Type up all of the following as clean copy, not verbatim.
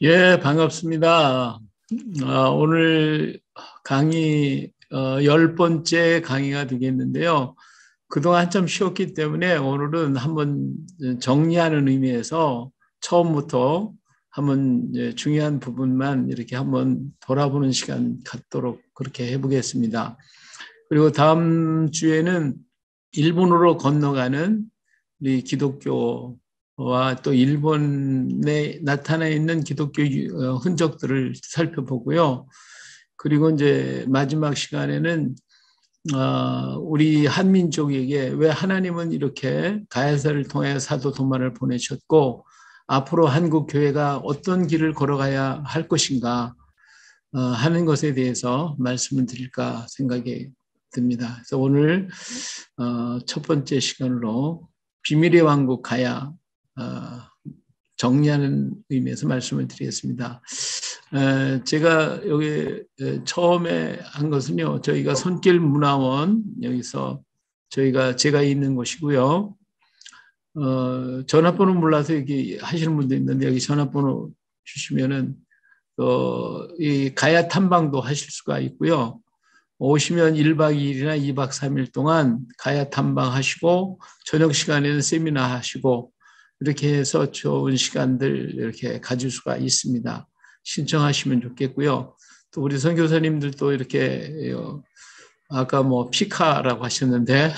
예, 반갑습니다. 오늘 강의, 10번째 강의가 되겠는데요. 그동안 한참 쉬었기 때문에 오늘은 한번 정리하는 의미에서 처음부터 한번 중요한 부분만 이렇게 한번 돌아보는 시간 갖도록 그렇게 해보겠습니다. 그리고 다음 주에는 일본으로 건너가는 우리 기독교와 또 일본에 나타나 있는 기독교 흔적들을 살펴보고요. 그리고 이제 마지막 시간에는 우리 한민족에게 왜 하나님은 이렇게 가야사를 통해 사도 도마를 보내셨고 앞으로 한국 교회가 어떤 길을 걸어가야 할 것인가 하는 것에 대해서 말씀을 드릴까 생각이 듭니다. 그래서 오늘 첫 번째 시간으로 비밀의 왕국 가야 정리하는 의미에서 말씀을 드리겠습니다. 제가 여기 처음에 한 것은요, 저희가 손길 문화원 여기서 제가 있는 곳이고요. 전화번호 몰라서 여기 하시는 분도 있는데 여기 전화번호 주시면은 이 가야 탐방도 하실 수가 있고요. 오시면 1박 2일이나 2박 3일 동안 가야 탐방하시고 저녁 시간에는 세미나 하시고 이렇게 해서 좋은 시간들 이렇게 가질 수가 있습니다. 신청하시면 좋겠고요. 또 우리 선교사님들도 이렇게 아까 뭐 피카라고 하셨는데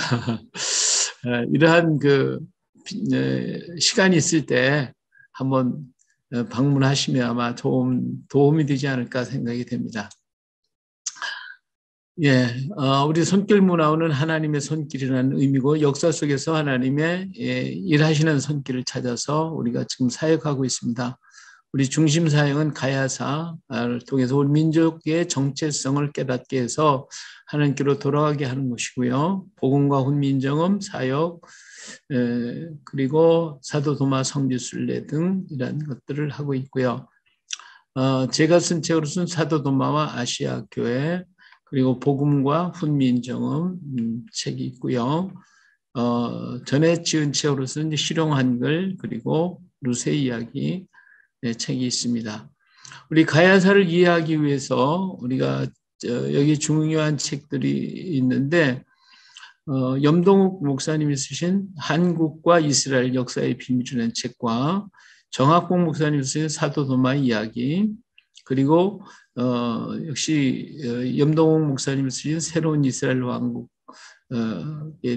이러한 시간이 있을 때 한번 방문하시면 아마 도움이 되지 않을까 생각이 됩니다. 예, 우리 손길 문화원은 하나님의 손길이라는 의미고 역사 속에서 하나님의 일하시는 손길을 찾아서 우리가 지금 사역하고 있습니다. 우리 중심 사역은 가야사를 통해서 우리 민족의 정체성을 깨닫게 해서 하나님께로 돌아가게 하는 것이고요. 복음과 훈민정음 사역 그리고 사도 도마 성지순례 등 이런 것들을 하고 있고요. 제가 쓴 책으로서는 사도 도마와 아시아 교회 그리고 복음과 훈민정음 책이 있고요. 전에 지은 책으로서는 실용 한글 그리고 루세 이야기 책이 있습니다. 우리 가야사를 이해하기 위해서 우리가 여기 중요한 책들이 있는데 염동욱 목사님이 쓰신 한국과 이스라엘 역사의 비밀이라는 책과 정학봉 목사님이 쓰신 사도 도마의 이야기 그리고 역시 염동욱 목사님이 쓰신 새로운 이스라엘 왕국에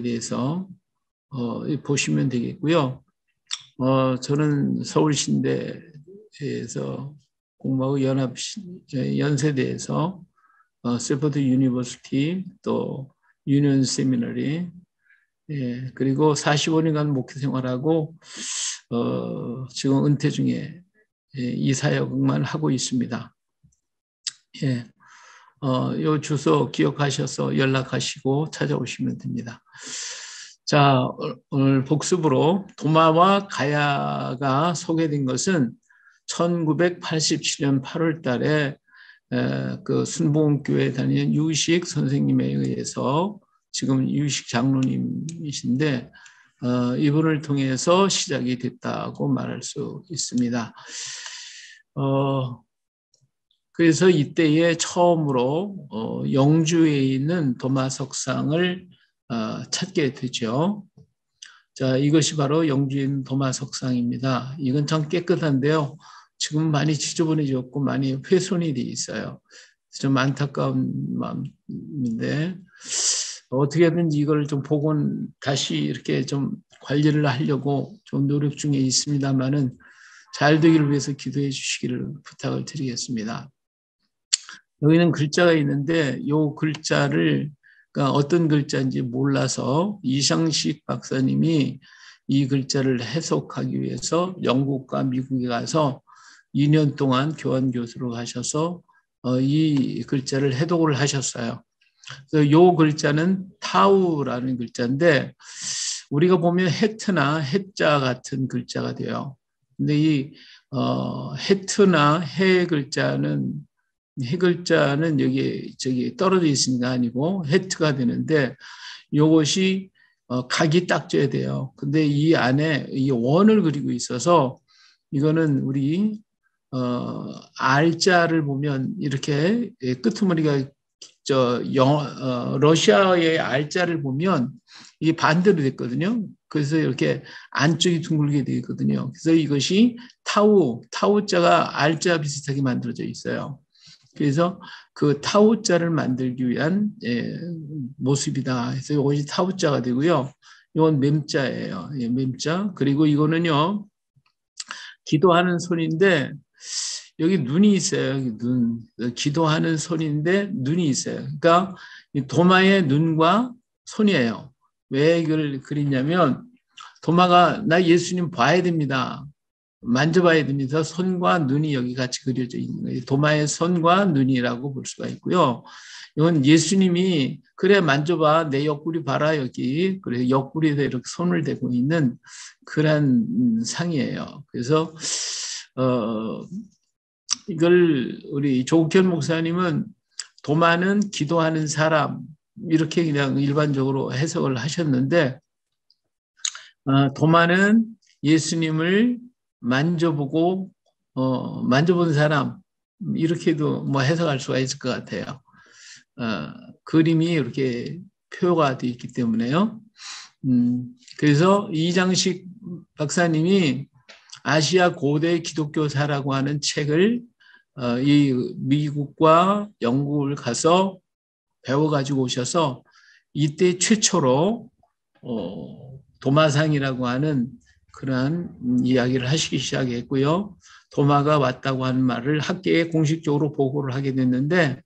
대해서 보시면 되겠고요. 저는 서울신대에서 공부하고 연세대에서 세퍼드 유니버시티 또 유니언 세미너리 그리고 45년간 목회 생활하고 지금 은퇴 중에 이 사역만 하고 있습니다. 예, 요 주소 기억하셔서 연락하시고 찾아오시면 됩니다. 자, 오늘 복습으로 도마와 가야가 소개된 것은 1987년 8월 달에 그 순복음교회에 다니는 유식 선생님에 의해서 지금 유식 장로님이신데 이분을 통해서 시작이 됐다고 말할 수 있습니다. 그래서 이때에 처음으로 영주에 있는 도마 석상을 찾게 되죠. 자, 이것이 바로 영주에 있는 도마 석상입니다. 이건 참 깨끗한데요. 지금 많이 지저분해졌고 많이 훼손이 돼 있어요. 좀 안타까운 마음인데 어떻게든지 이걸 좀 복원 다시 이렇게 좀 관리를 하려고 좀 노력 중에 있습니다만은 잘 되기를 위해서 기도해 주시기를 부탁을 드리겠습니다. 여기는 글자가 있는데 이 글자를 그러니까 어떤 글자인지 몰라서 이상식 박사님이 이 글자를 해석하기 위해서 영국과 미국에 가서 2년 동안 교환 교수로 가셔서 이 글자를 해독을 하셨어요. 그래서 이 글자는 타우라는 글자인데 우리가 보면 해트나 해자 같은 글자가 돼요. 근데 이 해트나 해 글자는 여기 떨어져 있으니까 아니고 해트가 되는데 이것이 각이 딱 져야 돼요. 근데 이 안에 이 원을 그리고 있어서 이거는 우리 R자를 보면 이렇게 끄트머리가 러시아의 R자를 보면 이게 반대로 됐거든요. 그래서 이렇게 안쪽이 둥글게 되어 있거든요. 그래서 이것이 타우자가 R자 비슷하게 만들어져 있어요. 그래서 그 타우자를 만들기 위한 모습이다. 그래서 이것이 타우자가 되고요. 이건 맴자예요. 맴자. 그리고 이거는요, 기도하는 손인데 여기 눈이 있어요. 여기 눈. 기도하는 손인데 눈이 있어요. 그러니까 도마의 눈과 손이에요. 왜 이걸 그리냐면 도마가 나 예수님 봐야 됩니다. 만져봐야 됩니다. 손과 눈이 여기 같이 그려져 있는 거예요. 도마의 손과 눈이라고 볼 수가 있고요. 이건 예수님이 그래 만져봐 내 옆구리 봐라 여기 그래 옆구리에 이렇게 손을 대고 있는 그런 상이에요. 그래서 이걸 우리 조국현 목사님은 도마는 기도하는 사람 이렇게 그냥 일반적으로 해석을 하셨는데 도마는 예수님을 만져보고 만져본 사람 이렇게도 뭐 해석할 수가 있을 것 같아요. 그림이 이렇게 표가 되어 있기 때문에요. 그래서 이장식 박사님이 아시아 고대 기독교사라고 하는 책을 이 미국과 영국을 가서 배워가지고 오셔서 이때 최초로 도마상이라고 하는 그러한 이야기를 하시기 시작했고요. 도마가 왔다고 하는 말을 학계에 공식적으로 보고를 하게 됐는데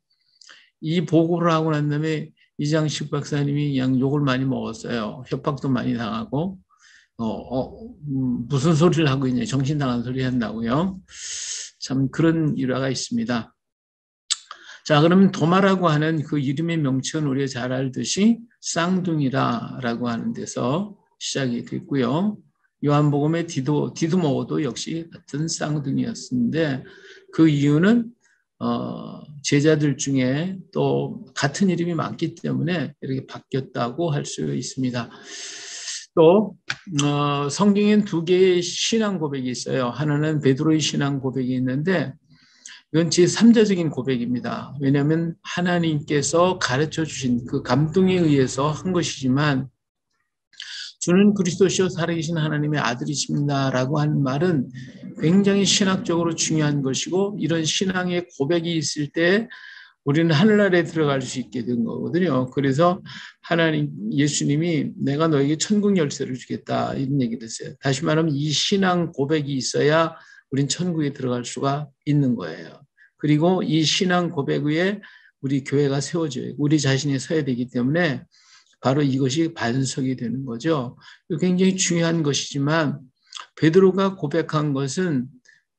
이 보고를 하고 난 다음에 이장식 박사님이 그냥 욕을 많이 먹었어요. 협박도 많이 당하고 무슨 소리를 하고 있냐 정신 나간 소리 한다고요. 참 그런 일화가 있습니다. 자, 그러면 도마라고 하는 그 이름의 명칭은 우리가 잘 알듯이 쌍둥이라고 하는 데서 시작이 됐고요. 요한복음의 디두모도 역시 같은 쌍둥이였는데 그 이유는 제자들 중에 또 같은 이름이 많기 때문에 이렇게 바뀌었다고 할 수 있습니다. 또 성경엔 두 개의 신앙 고백이 있어요. 하나는 베드로의 신앙 고백이 있는데 이건 제3자적인 고백입니다. 왜냐하면 하나님께서 가르쳐 주신 그 감동에 의해서 한 것이지만 주는 그리스도시요 살아계신 하나님의 아들이십니다라고 하는 말은 굉장히 신학적으로 중요한 것이고 이런 신앙의 고백이 있을 때 우리는 하늘나라에 들어갈 수 있게 된 거거든요. 그래서 하나님 예수님이 내가 너에게 천국 열쇠를 주겠다 이런 얘기를 했어요. 다시 말하면 이 신앙 고백이 있어야 우린 천국에 들어갈 수가 있는 거예요. 그리고 이 신앙 고백 위에 우리 교회가 세워져요. 우리 자신이 서야 되기 때문에 바로 이것이 반석이 되는 거죠. 굉장히 중요한 것이지만 베드로가 고백한 것은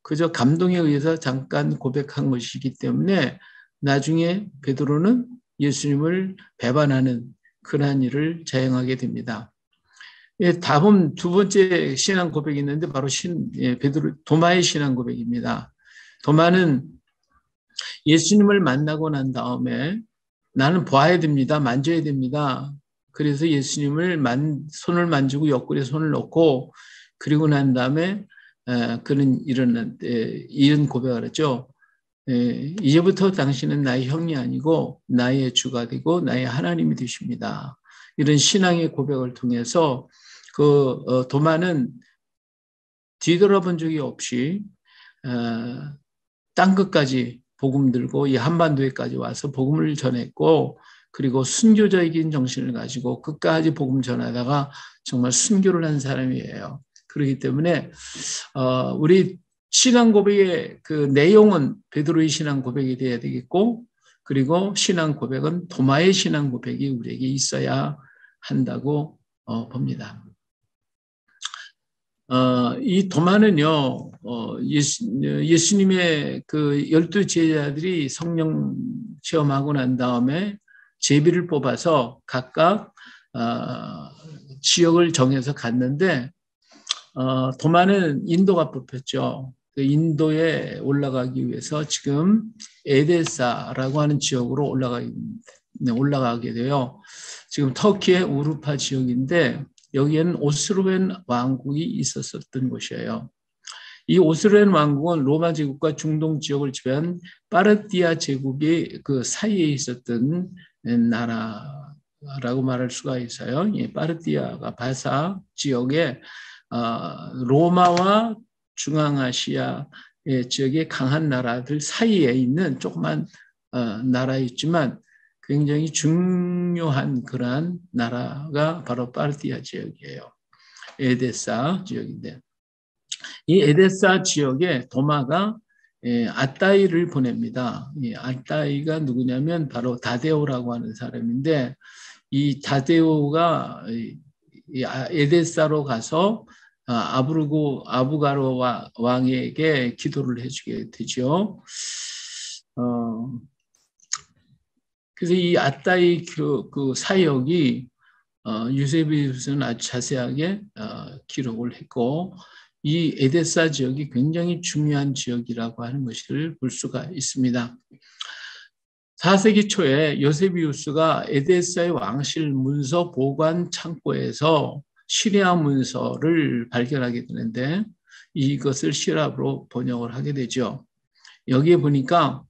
그저 감동에 의해서 잠깐 고백한 것이기 때문에 나중에 베드로는 예수님을 배반하는 그러한 일을 자행하게 됩니다. 다음 두 번째 신앙 고백이 있는데 바로 베드로 도마의 신앙 고백입니다. 도마는 예수님을 만나고 난 다음에 나는 봐야 됩니다. 만져야 됩니다. 그래서 예수님을 손을 만지고 옆구리에 손을 넣고 그리고 난 다음에 그는 이런 고백을 했죠. 이제부터 당신은 나의 형이 아니고 나의 주가 되고 나의 하나님이 되십니다. 이런 신앙의 고백을 통해서 도마는 뒤돌아본 적이 없이 땅끝까지 복음 들고 이 한반도에까지 와서 복음을 전했고 그리고 순교적인 정신을 가지고 끝까지 복음 전하다가 정말 순교를 한 사람이에요. 그렇기 때문에 우리 신앙 고백의 그 내용은 베드로의 신앙 고백이 돼야 되겠고 그리고 신앙 고백은 도마의 신앙 고백이 우리에게 있어야 한다고 봅니다. 이 도마는요, 예수님의 그 12 제자들이 성령 체험하고 난 다음에 제비를 뽑아서 각각 지역을 정해서 갔는데 도마는 인도가 뽑혔죠. 인도에 올라가기 위해서 지금 에데사라고 하는 지역으로 올라가게 돼요. 지금 터키의 우르파 지역인데 여기에는 오스로벤 왕국이 있었던 곳이에요. 이 오스트리아 왕국은 로마 제국과 중동 지역을 지배한 파르티아 제국의 그 사이에 있었던 나라라고 말할 수가 있어요. 이 파르티아가 바사 지역에 로마와 중앙아시아 지역의 강한 나라들 사이에 있는 조그만 나라였지만 굉장히 중요한 그러한 나라가 바로 파르티아 지역이에요. 에데사 지역인데 이 에데사 지역에 도마가 아따이를 보냅니다. 이 아따이가 누구냐면 바로 다데오라고 하는 사람인데 이 다데오가 에데사로 가서 아부가로 왕에게 기도를 해주게 되죠. 그래서 이 아따이 그 사역이 유세비우스는 아주 자세하게 기록을 했고 이 에데사 지역이 굉장히 중요한 지역이라고 하는 것을 볼 수가 있습니다. 4세기 초에 요세비우스가 에데사의 왕실 문서 보관 창고에서 시리아 문서를 발견하게 되는데 이것을 시랍으로 번역을 하게 되죠. 여기에 보니까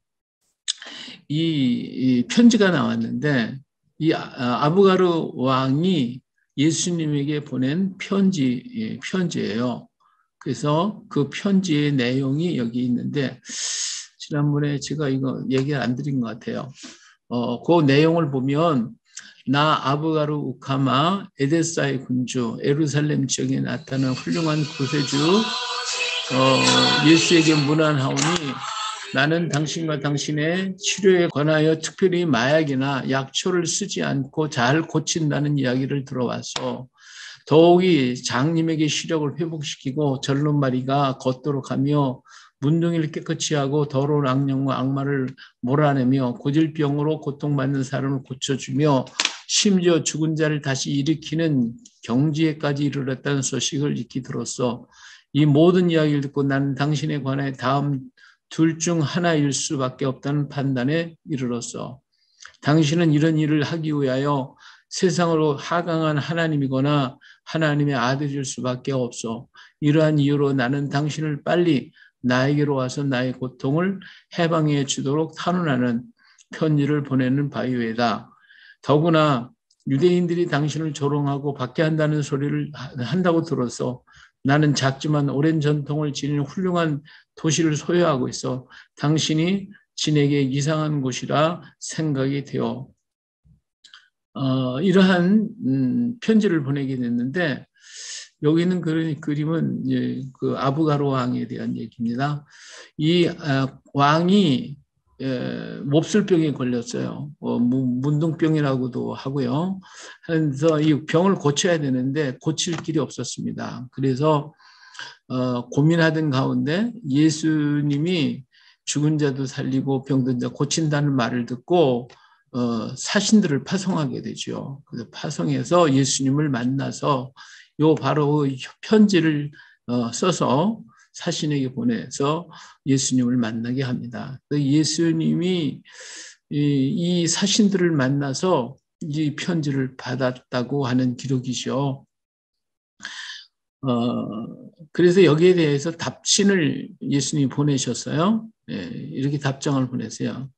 이 편지가 나왔는데 이 아부가르 왕이 예수님에게 보낸 편지예요. 그래서 그 편지의 내용이 여기 있는데 지난번에 제가 이거 얘기를 안 드린 것 같아요. 그 내용을 보면 나 아부가르 우카마 에데사의 군주 예루살렘 지역에 나타난 훌륭한 구세주 예수에게 문안하오니 나는 당신과 당신의 치료에 관하여 특별히 마약이나 약초를 쓰지 않고 잘 고친다는 이야기를 들어와서 더욱이 장님에게 시력을 회복시키고 절름마리가 걷도록 하며 문둥이를 깨끗이 하고 더러운 악령과 악마를 몰아내며 고질병으로 고통받는 사람을 고쳐주며 심지어 죽은 자를 다시 일으키는 경지에까지 이르렀다는 소식을 익히 들었어. 이 모든 이야기를 듣고 나는 당신에 관해 다음 둘 중 하나일 수밖에 없다는 판단에 이르렀어. 당신은 이런 일을 하기 위하여 세상으로 하강한 하나님이거나 하나님의 아들일 수밖에 없어. 이러한 이유로 나는 당신을 빨리 나에게로 와서 나의 고통을 해방해 주도록 탄원하는 편지를 보내는 바이오에다. 더구나 유대인들이 당신을 조롱하고 박해한다는 소리를 한다고 들어서 나는 작지만 오랜 전통을 지닌 훌륭한 도시를 소유하고 있어 당신이 진에게 이상한 곳이라 생각이 되어 이러한 편지를 보내게 됐는데 여기 있는 그림은 그 아부가르 왕에 대한 얘기입니다. 이 왕이 몹쓸병에 걸렸어요. 문둥병이라고도 하고요. 그래서 이 병을 고쳐야 되는데 고칠 길이 없었습니다. 그래서 고민하던 가운데 예수님이 죽은 자도 살리고 병든 자 고친다는 말을 듣고 사신들을 파송하게 되죠. 그래서 파송해서 예수님을 만나서 바로 편지를 써서 사신에게 보내서 예수님을 만나게 합니다. 예수님이 이 사신들을 만나서 이 편지를 받았다고 하는 기록이죠. 그래서 여기에 대해서 답신을 예수님이 보내셨어요. 이렇게 답장을 보내세요.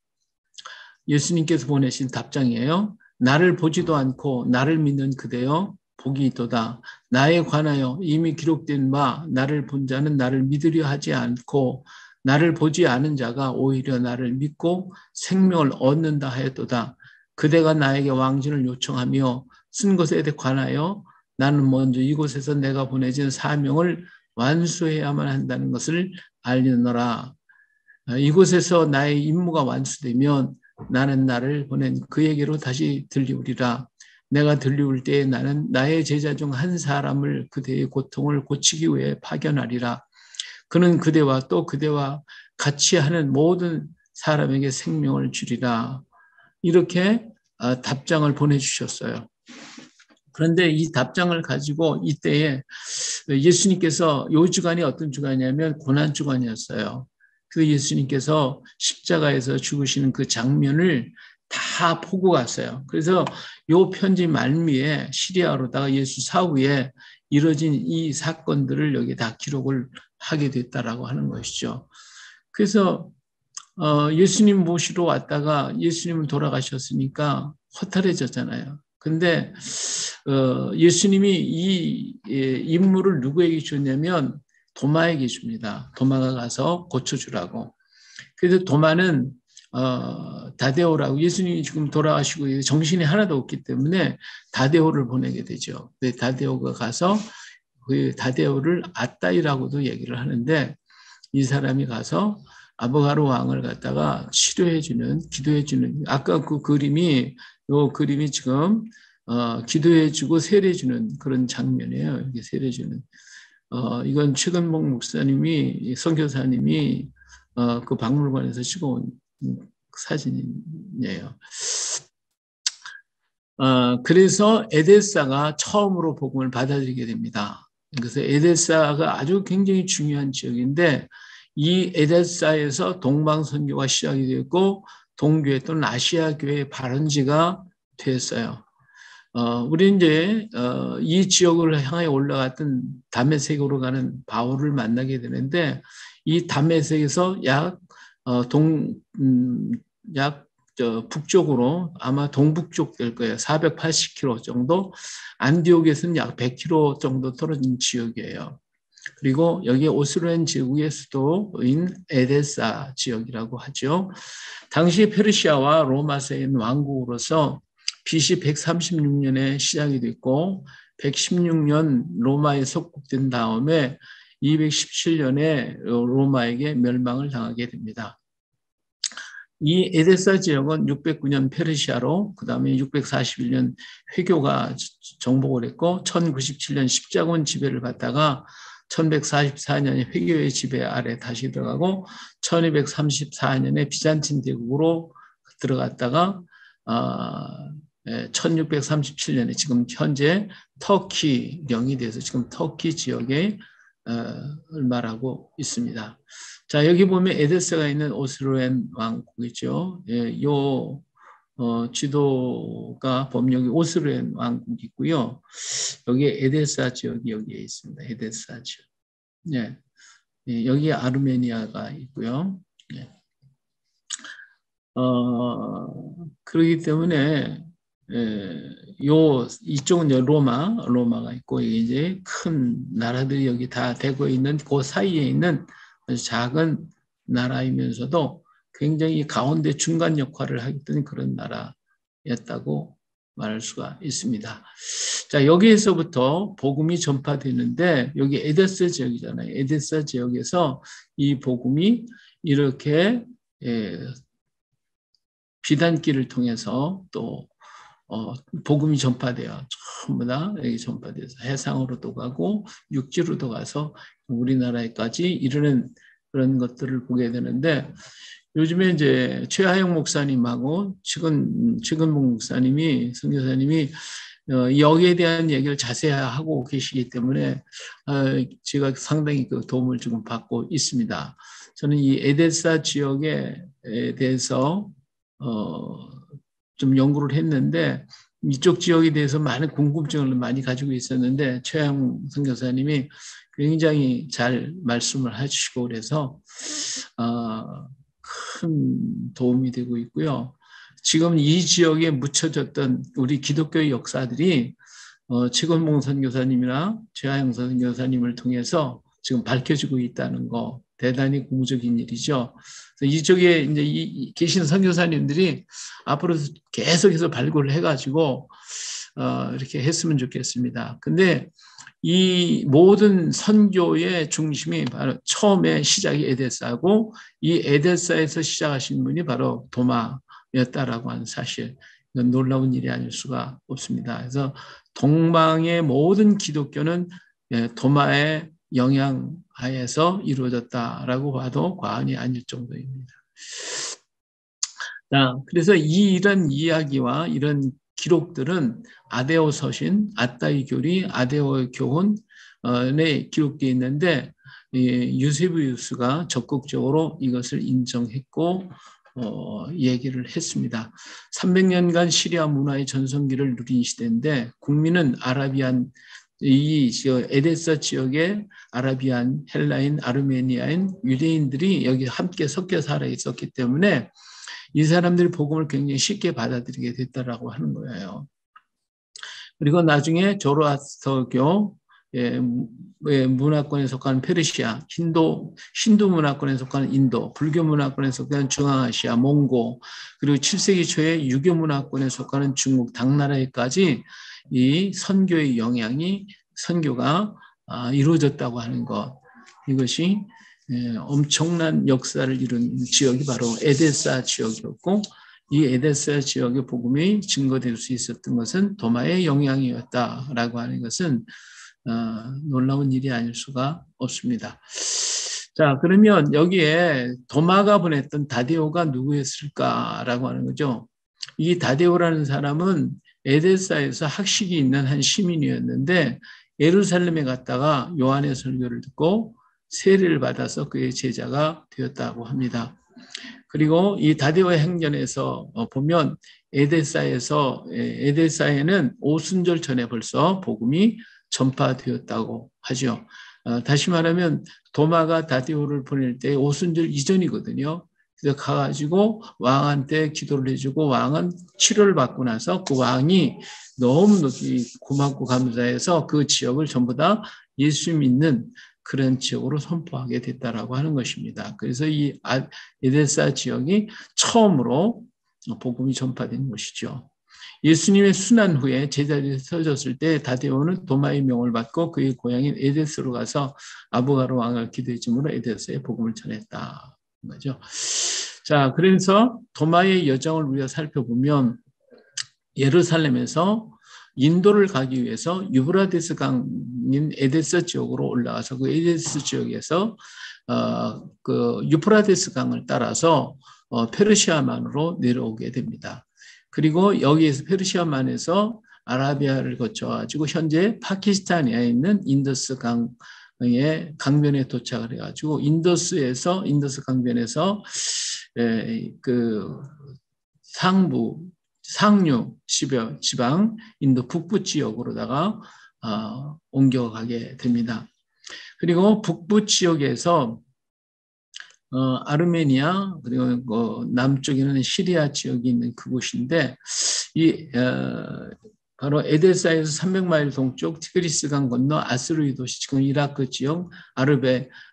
예수님께서 보내신 답장이에요. 나를 보지도 않고 나를 믿는 그대여 복이 있도다. 나에 관하여 이미 기록된 바 나를 본 자는 나를 믿으려 하지 않고 나를 보지 않은 자가 오히려 나를 믿고 생명을 얻는다 하였도다. 그대가 나에게 왕진을 요청하며 쓴 것에 관하여 나는 먼저 이곳에서 내가 보내진 사명을 완수해야만 한다는 것을 알리노라. 이곳에서 나의 임무가 완수되면 나는 나를 보낸 그에게로 다시 들리우리라. 내가 들리울 때에 나는 나의 제자 중 한 사람을 그대의 고통을 고치기 위해 파견하리라. 그는 그대와 또 그대와 같이 하는 모든 사람에게 생명을 주리라. 이렇게 답장을 보내주셨어요. 그런데 이 답장을 가지고 이때에 예수님께서 요 주간이 어떤 주간이냐면 고난 주간이었어요. 그 예수님께서 십자가에서 죽으시는 그 장면을 다 보고 갔어요. 그래서 요 편지 말미에 시리아로다가 예수 사후에 이뤄진 이 사건들을 여기 다 기록을 하게 됐다라고 하는 것이죠. 그래서 예수님 모시러 왔다가 예수님은 돌아가셨으니까 허탈해졌잖아요. 근데 예수님이 이 임무를 누구에게 줬냐면 도마에게 줍니다. 도마가 가서 고쳐주라고. 그래서 도마는 다데오라고, 예수님이 지금 돌아가시고 정신이 하나도 없기 때문에 다데오를 보내게 되죠. 다데오가 가서 그 다데오를 아따이라고도 얘기를 하는데, 이 사람이 가서 아보가로 왕을 갖다가 치료해주는, 기도해주는, 아까 그 그림이, 요 그림이 지금 기도해주고 세례주는 그런 장면이에요. 이게 세례주는. 이건 최근복 목사님이, 선교사님이 그 박물관에서 찍어온 사진이에요. 그래서 에데사가 처음으로 복음을 받아들이게 됩니다. 그래서 에데사가 아주 굉장히 중요한 지역인데, 이 에데사에서 동방선교가 시작이 됐고 동교회 또는 아시아 교회의 발원지가 됐어요. 우리 이제 이 지역을 향해 올라갔던 다메섹으로 가는 바울을 만나게 되는데, 이 다메섹에서 약 북쪽으로, 아마 동북쪽 될 거예요. 480km 정도, 안디옥에서는 약 100km 정도 떨어진 지역이에요. 그리고 여기 오스로엔 제국의 수도인 에데사 지역이라고 하죠. 당시 페르시아와 로마 세인 왕국으로서 BC 136년에 시작이 됐고 116년 로마에 속국된 다음에 217년에 로마에게 멸망을 당하게 됩니다. 이 에데사 지역은 609년 페르시아로, 그 다음에 641년 회교가 정복을 했고 1097년 십자군 지배를 받다가 1144년에 회교의 지배 아래 다시 들어가고 1234년에 비잔틴 대국으로 들어갔다가 1637년에 지금 현재 터키령이 돼서 지금 터키 지역에 말하고 있습니다. 자, 여기 보면 에데사가 있는 오스로엔 왕국이죠. 요 지도가 보면 여기 오스로엔 왕국이 있고요. 여기 에데사 지역이 여기에 있습니다. 에데사 지역. 네. 여기 아르메니아가 있고요. 네. 그렇기 때문에 이쪽은 로마가 있고, 이제 큰 나라들이 여기 다 되고 있는 그 사이에 있는 아주 작은 나라이면서도 굉장히 가운데 중간 역할을 하던 그런 나라였다고 말할 수가 있습니다. 자, 여기에서부터 복음이 전파되는데, 여기 에데사 지역이잖아요. 에데사 지역에서 이 복음이 이렇게 비단길을 통해서 또 복음이 전파돼요. 전부 다 여기 전파돼서 해상으로도 가고 육지로도 가서 우리나라에까지 이르는 그런 것들을 보게 되는데, 요즘에 이제 최하영 목사님하고 최근복 목사님이, 선교사님이 여기에 대한 얘기를 자세히 하고 계시기 때문에 제가 상당히 그 도움을 지금 받고 있습니다. 저는 이 에데사 지역에 대해서 좀 연구를 했는데, 이쪽 지역에 대해서 많은 궁금증을 많이 가지고 있었는데 최양 선교사님이 굉장히 잘 말씀을 해주시고 그래서 큰 도움이 되고 있고요. 지금 이 지역에 묻혀졌던 우리 기독교의 역사들이 최건봉 선교사님이나 최하영 선교사님을 통해서 지금 밝혀지고 있다는 거, 대단히 고무적인 일이죠. 이쪽에 이제 계신 선교사님들이 앞으로 계속해서 발굴을 해가지고 이렇게 했으면 좋겠습니다. 근데 이 모든 선교의 중심이 바로 처음에 시작이 에데사고, 이 에데사에서 시작하신 분이 바로 도마였다라고 하는 사실, 이건 놀라운 일이 아닐 수가 없습니다. 그래서 동방의 모든 기독교는 도마의 영향 하에서 이루어졌다라고 봐도 과언이 아닐 정도입니다. 그래서 이런 이야기와 이런 기록들은 아데오 서신, 아따이 교리, 아데오 교훈에 기록되어 있는데, 유세비우스가 적극적으로 이것을 인정했고 얘기를 했습니다. 300년간 시리아 문화의 전성기를 누린 시대인데, 국민은 아라비안 이 에데사 지역에 아라비안, 헬라인, 아르메니아인, 유대인들이 여기 함께 섞여 살아 있었기 때문에 이 사람들이 복음을 굉장히 쉽게 받아들이게 됐다라고 하는 거예요. 그리고 나중에 조로아스터교 문화권에 속하는 페르시아, 힌두 문화권에 속하는 인도, 불교 문화권에 속하는 중앙아시아, 몽고, 그리고 7세기 초에 유교 문화권에 속하는 중국, 당나라에까지 이 선교의 영향이 선교가 이루어졌다고 하는 것. 이것이 엄청난 역사를 이룬 지역이 바로 에데사 지역이었고, 이 에데사 지역의 복음이 증거될 수 있었던 것은 도마의 영향이었다라고 하는 것은 놀라운 일이 아닐 수가 없습니다. 자, 그러면 여기에 도마가 보냈던 다데오가 누구였을까라고 하는 거죠. 이 다데오라는 사람은 에데사에서 학식이 있는 한 시민이었는데 예루살렘에 갔다가 요한의 설교를 듣고 세례를 받아서 그의 제자가 되었다고 합니다. 그리고 이 다데오의 행전에서 보면 에데사에는 오순절 전에 벌써 복음이 전파되었다고 하죠. 다시 말하면 도마가 다데오를 보낼 때 오순절 이전이거든요. 그래서 가가지고 왕한테 기도를 해주고 왕은 치료를 받고 나서 그 왕이 너무 고맙고 감사해서 그 지역을 전부 다 예수 믿는 그런 지역으로 선포하게 됐다라고 하는 것입니다. 그래서 이 에데사 지역이 처음으로 복음이 전파된 것이죠. 예수님의 순환 후에 제자리에 서졌을 때 다데오는 도마의 명을 받고 그의 고향인 에데스로 가서 아부가로 왕을 기도해 주므로 에데스에 복음을 전했다. 거죠. 자, 그래서 도마의 여정을 우리가 살펴보면 예루살렘에서 인도를 가기 위해서 유브라데스 강인 에데스 지역으로 올라가서 그 에데스 지역에서 그 유프라데스 강을 따라서 페르시아만으로 내려오게 됩니다. 그리고 여기에서 페르시아만에서 아라비아를 거쳐가지고 현재 파키스탄에 있는 인더스 강의 강변에 도착을 해가지고 인더스 강변에서 그 상류 지방 인도 북부 지역으로다가 옮겨가게 됩니다. 그리고 북부 지역에서 아르메니아 그리고 남쪽에는 시리아 지역이 있는 그곳인데 바로 에데사에서 300마일 동쪽 티그리스강 건너 아스루이 도시 지금 이라크 지역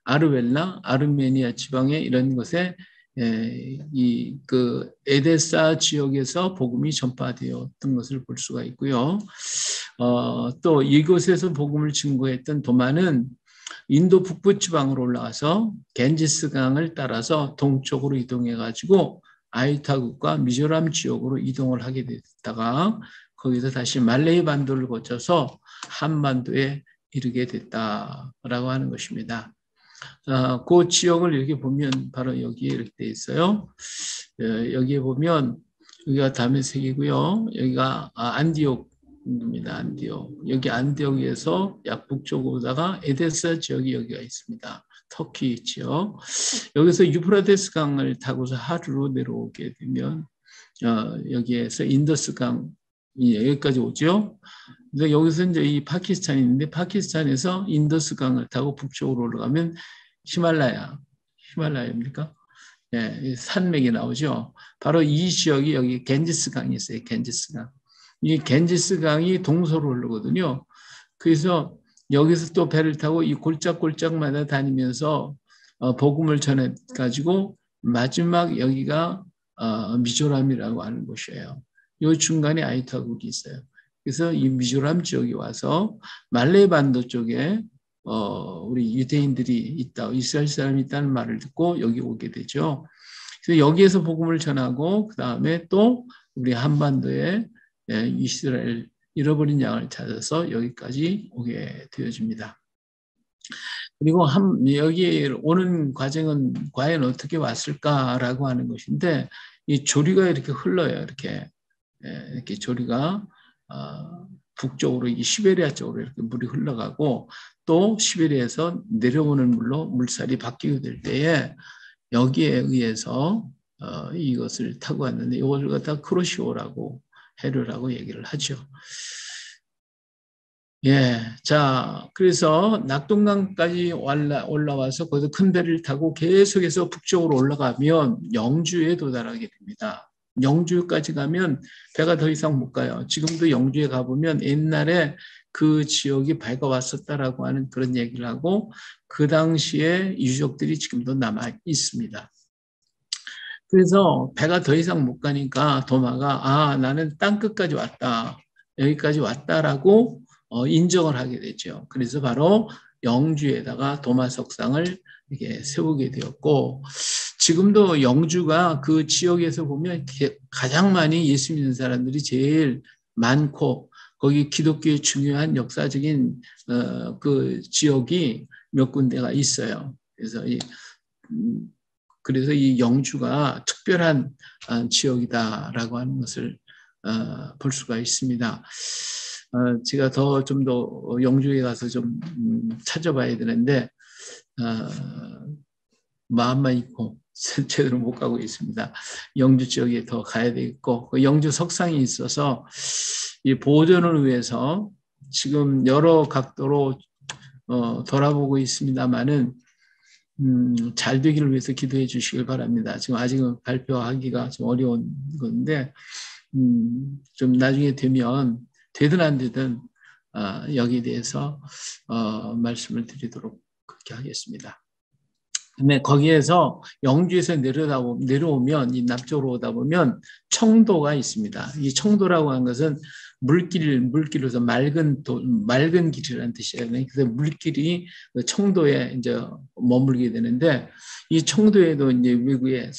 아르벨라 아르메니아 지방에 이런 곳에 그 에데사 지역에서 복음이 전파되었던 것을 볼 수가 있고요. 또 이곳에서 복음을 증거했던 도마는 인도 북부 지방으로 올라가서 겐지스강을 따라서 동쪽으로 이동해가지고 아이타국과 미조람 지역으로 이동을 하게 됐다가 거기서 다시 말레이 반도를 거쳐서 한반도에 이르게 됐다라고 하는 것입니다. 그 지역을 이렇게 보면 바로 여기에 이렇게 돼 있어요. 여기에 보면 여기가 다메섹이고요. 여기가 안디옥입니다. 안디옥. 여기 안디옥에서 약 북쪽으로다가 에데사 지역이 여기가 있습니다. 터키 지역. 여기서 유프라데스 강을 타고서 하루로 내려오게 되면 여기에서 인더스 강이 여기까지 오죠. 그래서 여기서 이제 이 파키스탄이 있는데 파키스탄에서 인더스 강을 타고 북쪽으로 올라가면 히말라야입니까? 예, 산맥이 나오죠. 바로 이 지역이 여기 겐지스 강이 있어요. 겐지스 강. 이 겐지스 강이 동서로 흐르거든요. 그래서 여기서 또 배를 타고 이 골짝골짝마다 다니면서 복음을 전해 가지고 마지막 여기가 미조람이라고 하는 곳이에요. 이 중간에 아이타국이 있어요. 그래서 이 미조람 지역에 와서 말레이 반도 쪽에 우리 유대인들이 있다, 이스라엘 사람이 있다는 말을 듣고 여기 오게 되죠. 그래서 여기에서 복음을 전하고 그 다음에 또 우리 한반도에 이스라엘 잃어버린 양을 찾아서 여기까지 오게 되어집니다. 그리고 여기에 오는 과정은 과연 어떻게 왔을까라고 하는 것인데 이 조류가 이렇게 흘러요. 이렇게 조류가 북쪽으로 이 시베리아 쪽으로 이렇게 물이 흘러가고 또 시베리아에서 내려오는 물로 물살이 바뀌게 될 때에 여기에 의해서 이것을 타고 왔는데 이것을 갖다 크로시오라고 해류라고 얘기를 하죠. 예, 자, 그래서 낙동강까지 올라와서 거기서 큰 배를 타고 계속해서 북쪽으로 올라가면 영주에 도달하게 됩니다. 영주까지 가면 배가 더 이상 못 가요. 지금도 영주에 가보면 옛날에 그 지역이 밝아왔었다라고 하는 그런 얘기를 하고 그 당시에 유적들이 지금도 남아 있습니다. 그래서 배가 더 이상 못 가니까 도마가 나는 땅 끝까지 왔다. 여기까지 왔다라고 인정을 하게 되죠. 그래서 바로 영주에다가 도마 석상을 이렇게 세우게 되었고 지금도 영주가 그 지역에서 보면 가장 많이 예수 믿는 사람들이 제일 많고 거기 기독교의 중요한 역사적인 그 지역이 몇 군데가 있어요. 그래서 이 영주가 특별한 지역이다라고 하는 것을 볼 수가 있습니다. 제가 좀 더 영주에 가서 좀 찾아봐야 되는데 마음만 있고 제대로 못 가고 있습니다. 영주 지역에 더 가야 되겠고 그 영주 석상이 있어서 이 보존을 위해서 지금 여러 각도로 돌아보고 있습니다만은 잘 되기를 위해서 기도해 주시길 바랍니다. 지금 아직은 발표하기가 좀 어려운 건데, 좀 나중에 되면, 되든 안 되든, 여기에 대해서, 말씀을 드리도록 그렇게 하겠습니다. 근데 거기에서 영주에서 내려오면, 이 남쪽으로 오다 보면 청도가 있습니다. 이 청도라고 하는 것은 물길로서 맑은 길이라는 뜻이에요. 그래서 물길이 청도에 이제 머물게 되는데 이 청도에도 이제 외국의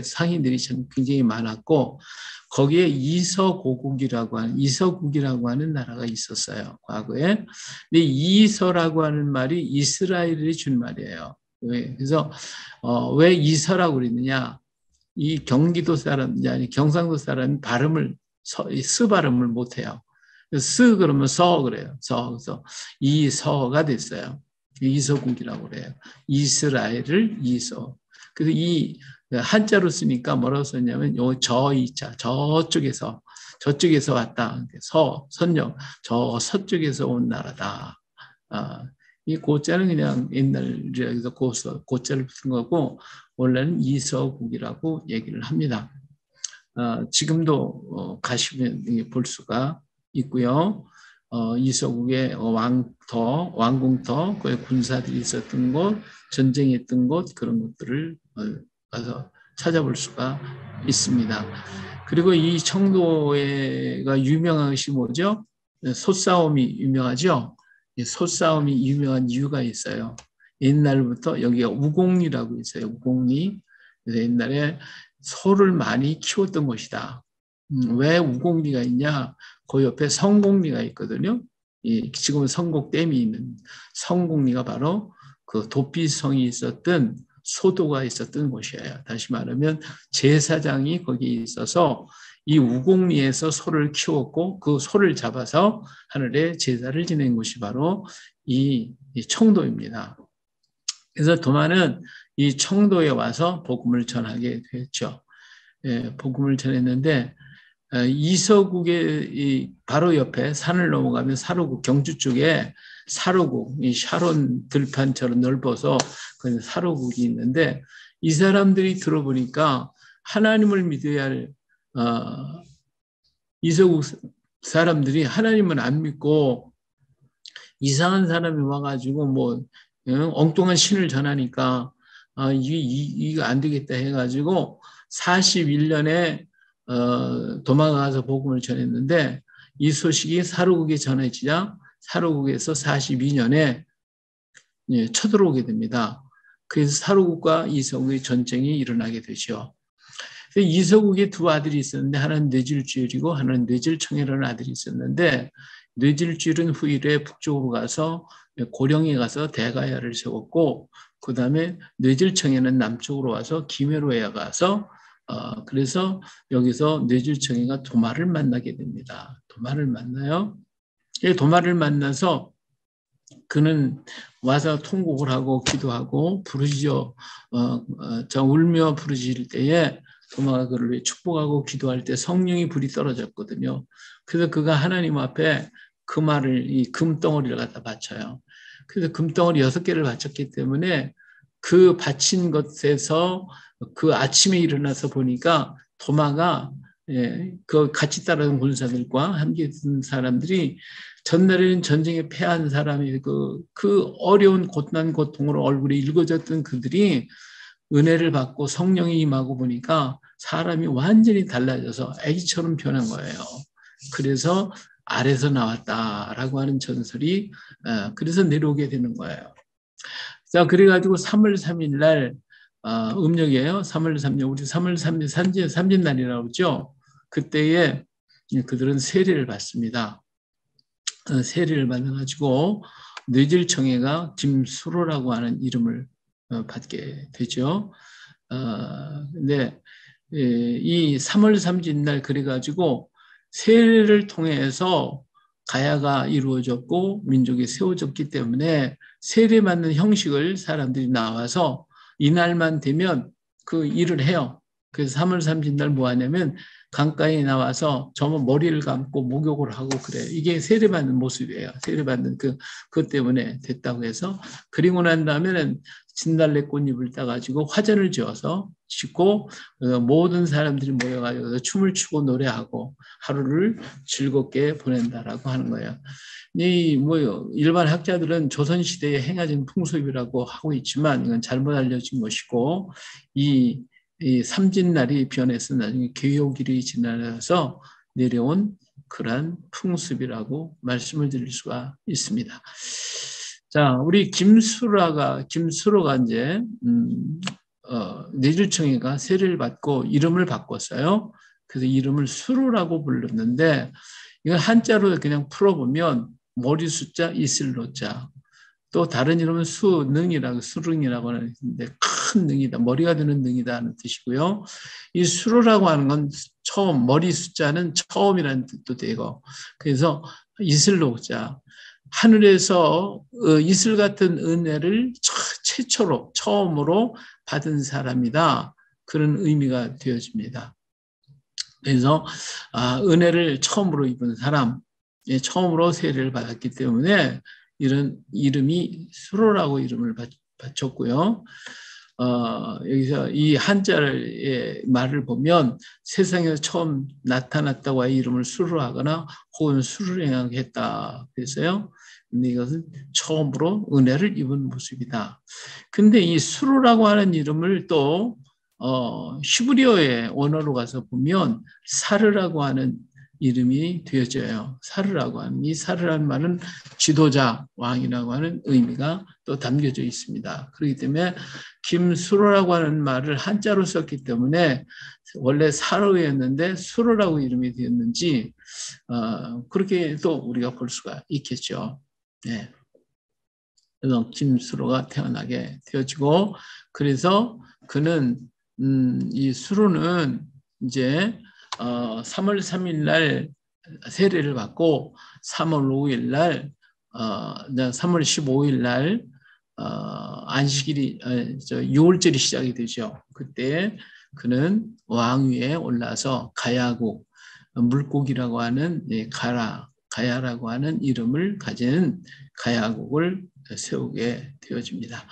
상인들이 참 굉장히 많았고 거기에 이서국이라고 하는 나라가 있었어요. 과거에. 근데 이서라고 하는 말이 이스라엘이 준 말이에요. 그래서 왜 이서라고 그랬느냐? 이 경기도 사람이 아니 경상도 사람이 스 발음을 못해요. 스 그러면 서 그래요. 그래서 이서가 됐어요. 이서국이라고 그래요. 이스라엘을 이서. 그래서 이 한자로 쓰니까 뭐라고 썼냐면 요 저이자 저쪽에서 왔다. 선역 저 서쪽에서 온 나라다. 이 고자는 그냥 옛날에서 고자를 붙은 거고 원래는 이서국이라고 얘기를 합니다. 지금도 가시면 볼 수가 있고요. 이서국의 왕궁터, 그 군사들이 있었던 곳, 전쟁했던 곳 그런 것들을 가서 찾아볼 수가 있습니다. 그리고 이 청도가 유명한 것이 뭐죠? 솥싸움이 유명하죠. 솥싸움이 유명한 이유가 있어요. 옛날부터 여기가 우공리라고 있어요. 우공리. 그래서 옛날에 소를 많이 키웠던 곳이다. 왜 우공리가 있냐? 그 옆에 성공리가 있거든요. 지금은 성곡댐이 있는 성공리가 바로 그 도피성이 있었던 소도가 있었던 곳이에요. 다시 말하면 제사장이 거기에 있어서 이 우공리에서 소를 키웠고 그 소를 잡아서 하늘에 제사를 지낸 곳이 바로 이 청도입니다. 그래서 도마는 이 청도에 와서 복음을 전하게 됐죠. 복음을 전했는데 이서국의 바로 옆에 산을 넘어가면 사로국 경주 쪽에 사로국 이 샤론 들판처럼 넓어서 그 사로국이 있는데 이 사람들이 들어보니까 하나님을 믿어야 할 이서국 사람들이 하나님은 안 믿고 이상한 사람이 와가지고 뭐 엉뚱한 신을 전하니까 이거 안 되겠다 해가지고 41년에 도망가서 복음을 전했는데 이 소식이 사로국에 전해지자 사로국에서 42년에 쳐들어오게 됩니다. 그래서 사로국과 이서국의 전쟁이 일어나게 되죠. 이서국에 두 아들이 있었는데 하나는 뇌질주일이고 하나는 뇌질청이라는 아들이 있었는데 뇌질주일은 후일에 북쪽으로 가서 고령에 가서 대가야를 세웠고 그 다음에 뇌질청에는 남쪽으로 와서 김해로에 가서 그래서 여기서 뇌질청이가 도마를 만나게 됩니다. 도마를 만나요. 도마를 만나서 그는 와서 통곡을 하고 기도하고 부르짖어 울며 부르짖을 때에 도마가 그를 축복하고 기도할 때 성령이 불이 떨어졌거든요. 그래서 그가 하나님 앞에 그 말을 이 금덩어리를 갖다 바쳐요. 그래서 금덩어리 6개를 바쳤기 때문에 그 바친 것에서 그 아침에 일어나서 보니까 도마가 그 같이 따르는 군사들과 함께 든 사람들이 전날에는 전쟁에 패한 사람이 그 어려운 고난 고통으로 얼굴이 일궈졌던 그들이 은혜를 받고 성령이 임하고 보니까 사람이 완전히 달라져서 아기처럼 변한 거예요. 그래서 아래서 나왔다라고 하는 전설이 그래서 내려오게 되는 거예요. 자, 그래가지고 3월 3일 날 음력이에요. 3월 3일 우리 3월 3일 삼진날이라고 그러죠. 그때에 그들은 세례를 받습니다. 세례를 받아가지고 뇌질청해가 김수로라고 하는 이름을 받게 되죠. 근데 이 3월 3일 날 그래가지고 세례를 통해서 가야가 이루어졌고 민족이 세워졌기 때문에 세례받는 형식을 사람들이 나와서 이날만 되면 그 일을 해요. 그래서 3월 3일 날 뭐 하냐면 강가에 나와서 저만 머리를 감고 목욕을 하고 그래요. 이게 세례받는 모습이에요. 세례받는 그것 때문에 됐다고 해서 그리고 난 다음에는 진달래 꽃잎을 따가지고 화전을 지어서 짓고 모든 사람들이 모여가지고 춤을 추고 노래하고 하루를 즐겁게 보낸다라고 하는 거예요. 이 일반 학자들은 조선시대에 행해진 풍습이라고 하고 있지만 이건 잘못 알려진 것이고 이 삼진날이 변해서 나중에 개요일이 지나서 내려온 그러한 풍습이라고 말씀을 드릴 수가 있습니다. 자, 우리 김수로가 이제 뇌질청이가 세례를 받고 이름을 바꿨어요. 그래서 이름을 수로라고 불렀는데 이걸 한자로 그냥 풀어보면 머리 숫자 이슬로자, 또 다른 이름은 수능이라고 하는데 큰 능이다, 머리가 되는 능이다 하는 뜻이고요. 이 수로라고 하는 건 처음, 머리 숫자는 처음이라는 뜻도 되고, 그래서 이슬로자, 하늘에서 이슬 같은 은혜를 최초로 처음으로 받은 사람이다, 그런 의미가 되어집니다. 그래서 은혜를 처음으로 입은 사람, 처음으로 세례를 받았기 때문에 이런 이름이 수로라고 이름을 바쳤고요. 여기서 이 한자의 말을 보면 세상에서 처음 나타났다고 이 이름을 수로 하거나 혹은 수를 행하겠다 그래서요. 근데 이것은 처음으로 은혜를 입은 모습이다. 근데 이 수로라고 하는 이름을 또 히브리어의 원어로 가서 보면 사르라고 하는 이름이 되어져요. 사르라고 하는 이 사르라는 말은 지도자, 왕이라고 하는 의미가 또 담겨져 있습니다. 그렇기 때문에 김수로라고 하는 말을 한자로 썼기 때문에 원래 사르였는데 수로라고 이름이 되었는지 그렇게 또 우리가 볼 수가 있겠죠. 네. 그래서 김수로가 태어나게 되어지고 그래서 그는 이 수로는 이제 3월 3일 날 세례를 받고 3월 5일 날 3월 15일 날 안식일이 6월절이 시작이 되죠. 그때 그는 왕위에 올라서 가야국 물고기라고 하는 가야라고 하는 이름을 가진 가야국을 세우게 되어집니다.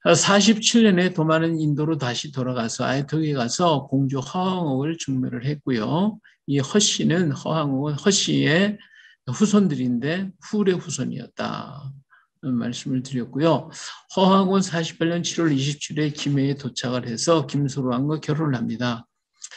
47년에 도마는 인도로 다시 돌아가서 아이토에 가서 공주 허황옥을 중매를 했고요. 이 허씨는 허씨의 후손들인데 훌의 후손이었다. 말씀을 드렸고요. 허황은 48년 7월 27일에 김해에 도착을 해서 김수로왕과 결혼을 합니다.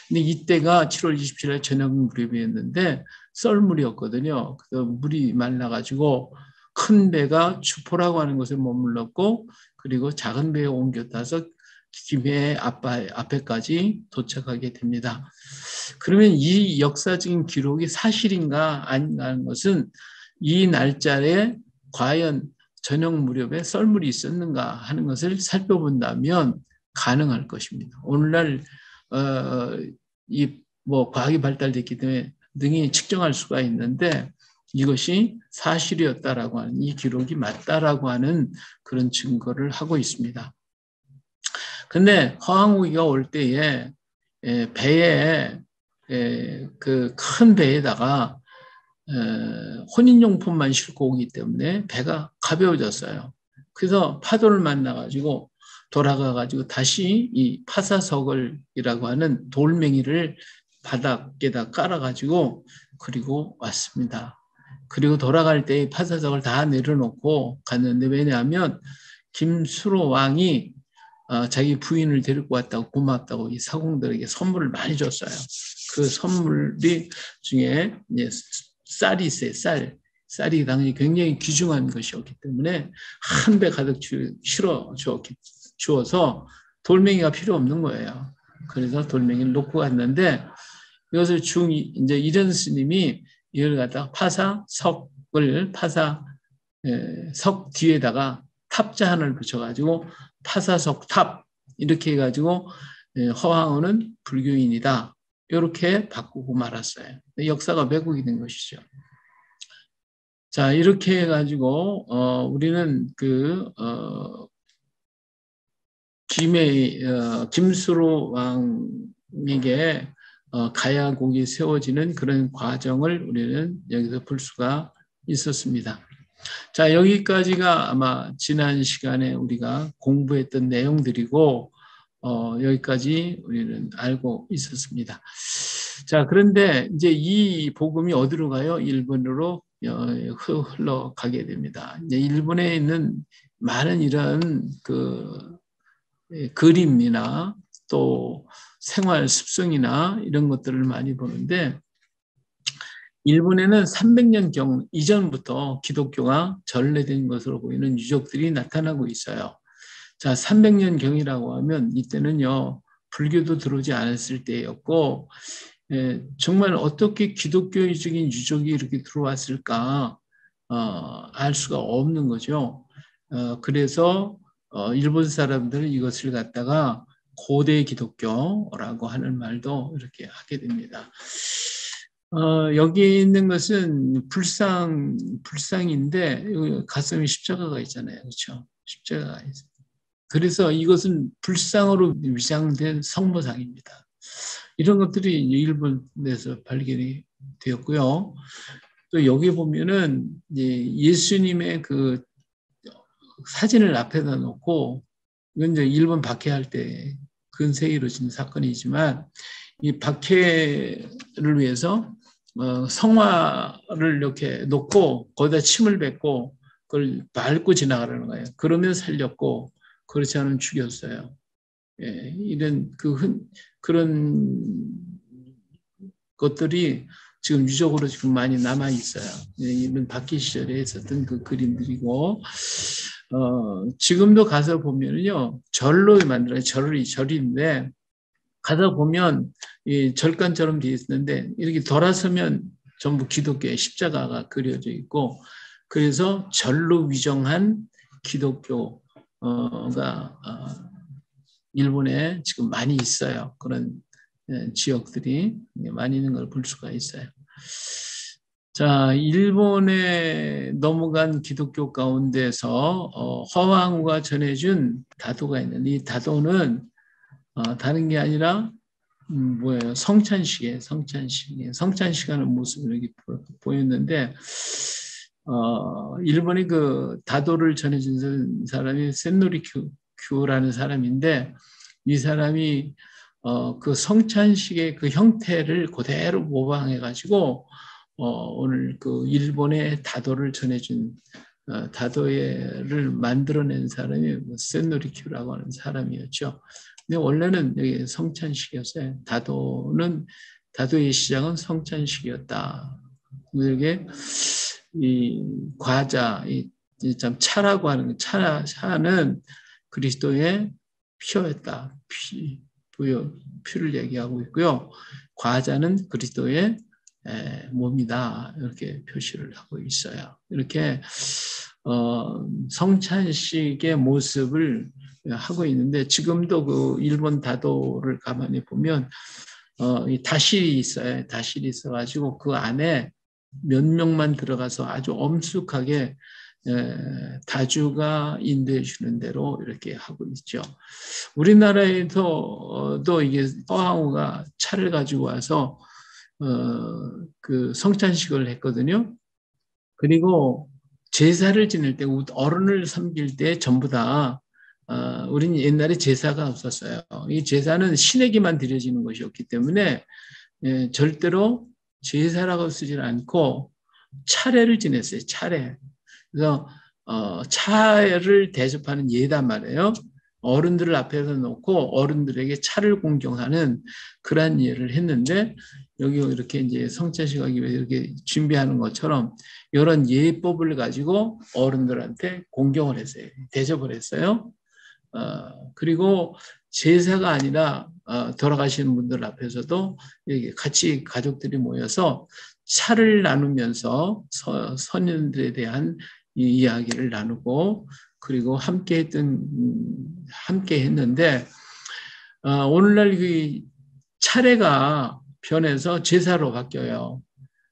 근데 이때가 7월 27일 저녁 무렵이었는데 썰물이었거든요. 그래서 물이 말라가지고 큰 배가 주포라고 하는 곳에 머물렀고 그리고 작은 배에 옮겨 타서 김해 앞에까지 도착하게 됩니다. 그러면 이 역사적인 기록이 사실인가 아닌가 하는 것은 이 날짜에 과연 저녁 무렵에 썰물이 있었는가 하는 것을 살펴본다면 가능할 것입니다. 오늘날 과학이 발달됐기 때문에 능히 측정할 수가 있는데 이것이 사실이었다라고 하는 이 기록이 맞다라고 하는 그런 증거를 하고 있습니다. 근데 허황우기가 올 때에 배에 그 큰 배에다가 혼인용품만 싣고 오기 때문에 배가 가벼워졌어요. 그래서 파도를 만나가지고 돌아가가지고 다시 이 파사석을이라고 하는 돌멩이를 바닥에다 깔아가지고 그리고 왔습니다. 그리고 돌아갈 때 파사석을 다 내려놓고 갔는데, 왜냐하면 김수로 왕이 자기 부인을 데리고 왔다고 고맙다고 이 사공들에게 선물을 많이 줬어요. 그 선물이 중에 이제 쌀이 있어요. 쌀이 당연히 굉장히 귀중한 것이었기 때문에 한 배 가득 실어 주어서 돌멩이가 필요 없는 거예요. 그래서 돌멩이를 놓고 갔는데, 이것을 이제 이전 스님이 이걸 갖다가 석 뒤에다가 탑자 하나를 붙여가지고 파사석 탑 이렇게 해가지고 허황우는 불교인이다 이렇게 바꾸고 말았어요. 역사가 왜곡이 된 것이죠. 자, 이렇게 해가지고 우리는 김수로 왕에게 가야곡이 세워지는 그런 과정을 우리는 여기서 볼 수가 있었습니다. 자, 여기까지가 아마 지난 시간에 우리가 공부했던 내용들이고 여기까지 우리는 알고 있었습니다. 자, 그런데 이제 이 복음이 어디로 가요? 일본으로 흘러가게 됩니다. 이제 일본에 있는 많은 이런 그림이나 또 생활 습성이나 이런 것들을 많이 보는데, 일본에는 300년 이전부터 기독교가 전래된 것으로 보이는 유적들이 나타나고 있어요. 자, 300년경이라고 하면 이때는요, 불교도 들어오지 않았을 때였고, 정말 어떻게 기독교적인 유적이 이렇게 들어왔을까 알 수가 없는 거죠. 그래서 일본 사람들은 이것을 갖다가 고대 기독교라고 하는 말도 이렇게 하게 됩니다. 여기 있는 것은 불상인데 가슴에 십자가가 있잖아요. 그렇죠? 십자가가 있어요. 그래서 이것은 불상으로 위장된 성모상입니다. 이런 것들이 일본에서 발견이 되었고요. 또 여기 보면은 예수님의 그 사진을 앞에다 놓고, 이건 이제 일본 박해할 때 근세에 이루어진 사건이지만, 이 박해를 위해서 성화를 이렇게 놓고 거기다 침을 뱉고 그걸 밟고 지나가라는 거예요. 그러면 살렸고 그렇지 않으면 죽였어요. 예, 이런 그런 것들이 지금 유적으로 지금 많이 남아 있어요. 이런 박해 시절에 있었던 그 그림들이고, 지금도 가서 보면요, 절로 만들어요. 절인데 가서 보면 이 절간처럼 되어 있는데 이렇게 돌아서면 전부 기독교의 십자가가 그려져 있고, 그래서 절로 위정한 기독교가 일본에 지금 많이 있어요. 그런 지역들이 많이 있는 걸 볼 수가 있어요. 자, 일본에 넘어간 기독교 가운데서 허황우가 전해준 다도가 있는데, 이 다도는 다른 게 아니라 뭐예요? 성찬식이에요. 성찬식하는 모습을 이렇게 보였는데, 일본의 그 다도를 전해준 사람이 센노리큐라는 사람인데, 이 사람이 그 성찬식의 그 형태를 그대로 모방해가지고 오늘 그 일본의 다도를 전해준 다도를 만들어낸 사람이 센노리큐라고 하는 사람이었죠. 근데 원래는 여기 성찬식이었어요. 다도의 시작은 성찬식이었다. 이게 이 과자, 참 차라고 하는 차는 그리스도의 피였다. 피를 얘기하고 있고요. 과자는 그리스도의 몸이다. 이렇게 표시를 하고 있어요. 이렇게 성찬식의 모습을 하고 있는데, 지금도 그 일본 다도를 가만히 보면 이 다실이 있어요. 다실이 있어가지고 그 안에 몇 명만 들어가서 아주 엄숙하게 다주가 인도해 주는 대로 이렇게 하고 있죠. 우리나라에도 이게 허황우가 차를 가지고 와서 그 성찬식을 했거든요. 그리고 제사를 지낼 때 어른을 섬길 때 전부 다 우리는 옛날에 제사가 없었어요. 이 제사는 신에게만 드려지는 것이었기 때문에 절대로 제사라고 쓰지 않고 차례를 지냈어요. 차례. 그래서 차를 대접하는 예단 말이에요. 어른들을 앞에서 놓고 어른들에게 차를 공경하는 그러한 예를 했는데 여기 이렇게 이제 성찬식 하기 위해서 이렇게 준비하는 것처럼 이런 예법을 가지고 어른들한테 공경을 했어요. 대접을 했어요. 그리고 제사가 아니라 돌아가시는 분들 앞에서도 같이 가족들이 모여서 차를 나누면서 선인들에 대한 이야기를 나누고 그리고 함께 했는데 오늘날 그 차례가 변해서 제사로 바뀌어요.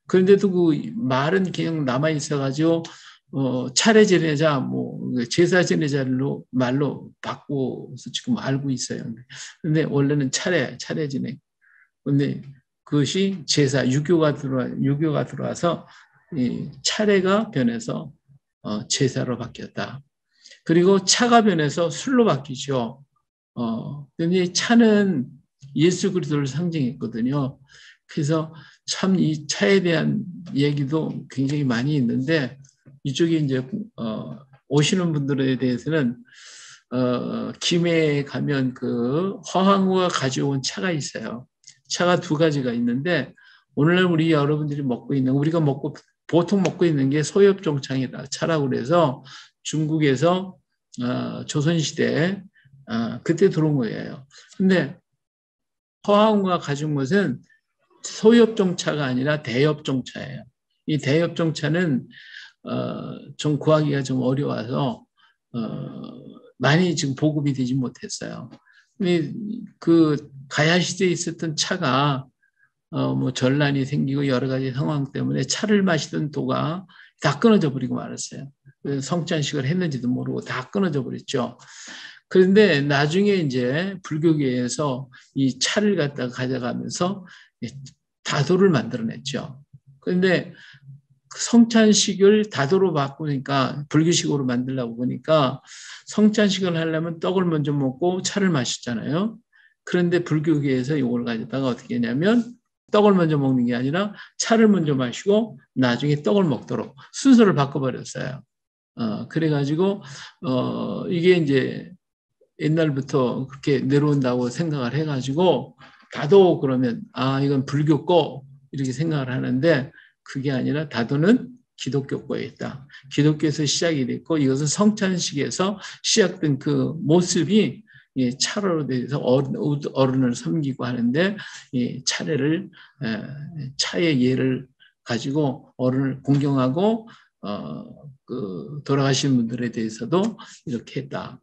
그런데도 그 말은 그냥 남아 있어가지고 차례 지내자, 제사 지내자로 말로 바꿔서 지금 알고 있어요. 근데 원래는 차례 지내. 근데 그것이 제사, 유교가 들어와서 이 차례가 변해서 제사로 바뀌었다. 그리고 차가 변해서 술로 바뀌죠. 근데 차는 예수 그리스도를 상징했거든요. 그래서 참 이 차에 대한 얘기도 굉장히 많이 있는데 이쪽에 이제 오시는 분들에 대해서는 김해에 가면 그 허황우가 가져온 차가 있어요. 차가 두 가지가 있는데 오늘날 우리 여러분들이 우리가 보통 먹고 있는 게 소엽종창이라 차라고 그래서 중국에서 조선시대 그때 들어온 거예요. 근데 허황우가 가진 것은 소엽종차가 아니라 대엽종차예요. 이 대엽종차는 좀 구하기가 좀 어려워서 많이 지금 보급이 되지 못했어요. 근데 그 가야 시대에 있었던 차가 전란이 생기고 여러 가지 상황 때문에 차를 마시던 도가 다 끊어져 버리고 말았어요. 성찬식을 했는지도 모르고 다 끊어져 버렸죠. 그런데 나중에 이제 불교계에서 이 차를 갖다가 가져가면서 다도를 만들어냈죠. 그런데 성찬식을 다도로 바꾸니까 불교식으로 만들려고 보니까 성찬식을 하려면 떡을 먼저 먹고 차를 마셨잖아요. 그런데 불교계에서 이걸 가져다가 어떻게 했냐면 떡을 먼저 먹는 게 아니라 차를 먼저 마시고 나중에 떡을 먹도록 순서를 바꿔버렸어요. 그래가지고 이게 이제 옛날부터 그렇게 내려온다고 생각을 해가지고 다도 그러면 이건 불교 거 이렇게 생각을 하는데 그게 아니라 다도는 기독교 거에 있다. 기독교에서 시작이 됐고 이것은 성찬식에서 시작된 그 모습이 차례로 돼서 어른을 섬기고 하는데 차의 예를 가지고 어른을 공경하고 그 돌아가신 분들에 대해서도 이렇게 했다.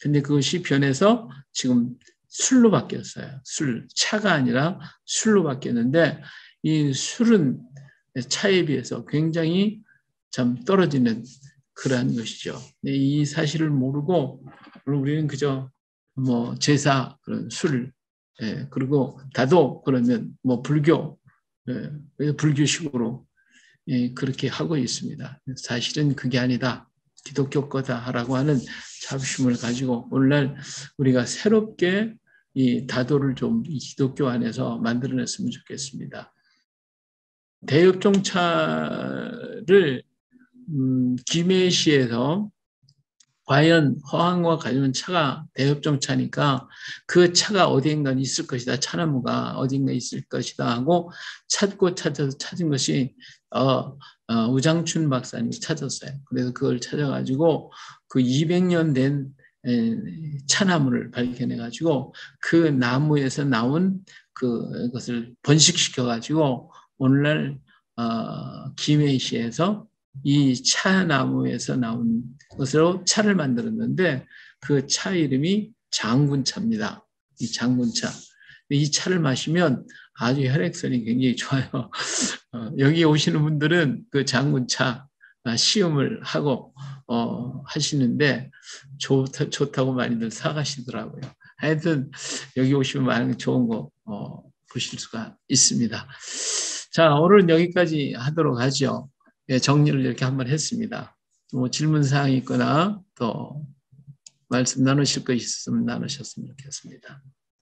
근데 그것이 변해서 지금 술로 바뀌었어요. 차가 아니라 술로 바뀌었는데 이 술은 차에 비해서 굉장히 참 떨어지는 그러한 것이죠. 이 사실을 모르고 우리는 그저 제사 그런 술 그리고 다도 그러면 불교 불교식으로 그렇게 하고 있습니다. 사실은 그게 아니다. 기독교 거다라고 하는 자부심을 가지고 오늘날 우리가 새롭게 이 다도를 좀 기독교 안에서 만들어냈으면 좋겠습니다. 대엽종차를 김해시에서 과연 허황과 가져온 차가 대엽종차니까 그 차가 어디인가 있을 것이다. 차나무가 어딘가 있을 것이다 하고 찾아서 찾은 것이 우장춘 박사님이 찾았어요. 그래서 그걸 찾아가지고 그 200년 된 차나무를 발견해가지고 그 나무에서 나온 그것을 번식시켜가지고 오늘날 김해시에서 이 차나무에서 나온 것으로 차를 만들었는데 그 차 이름이 장군차입니다. 이 장군차. 이 차를 마시면 아주 혈액순이 굉장히 좋아요. 여기 오시는 분들은 그 장군차 시음을 하고 하시는데 좋다고 많이들 사가시더라고요. 하여튼 여기 오시면 많은 좋은 거 보실 수가 있습니다. 자, 오늘은 여기까지 하도록 하죠. 예, 정리를 이렇게 한번 했습니다. 뭐 질문 사항이 있거나 또 말씀 나누실 거 있으면 나누셨으면 좋겠습니다.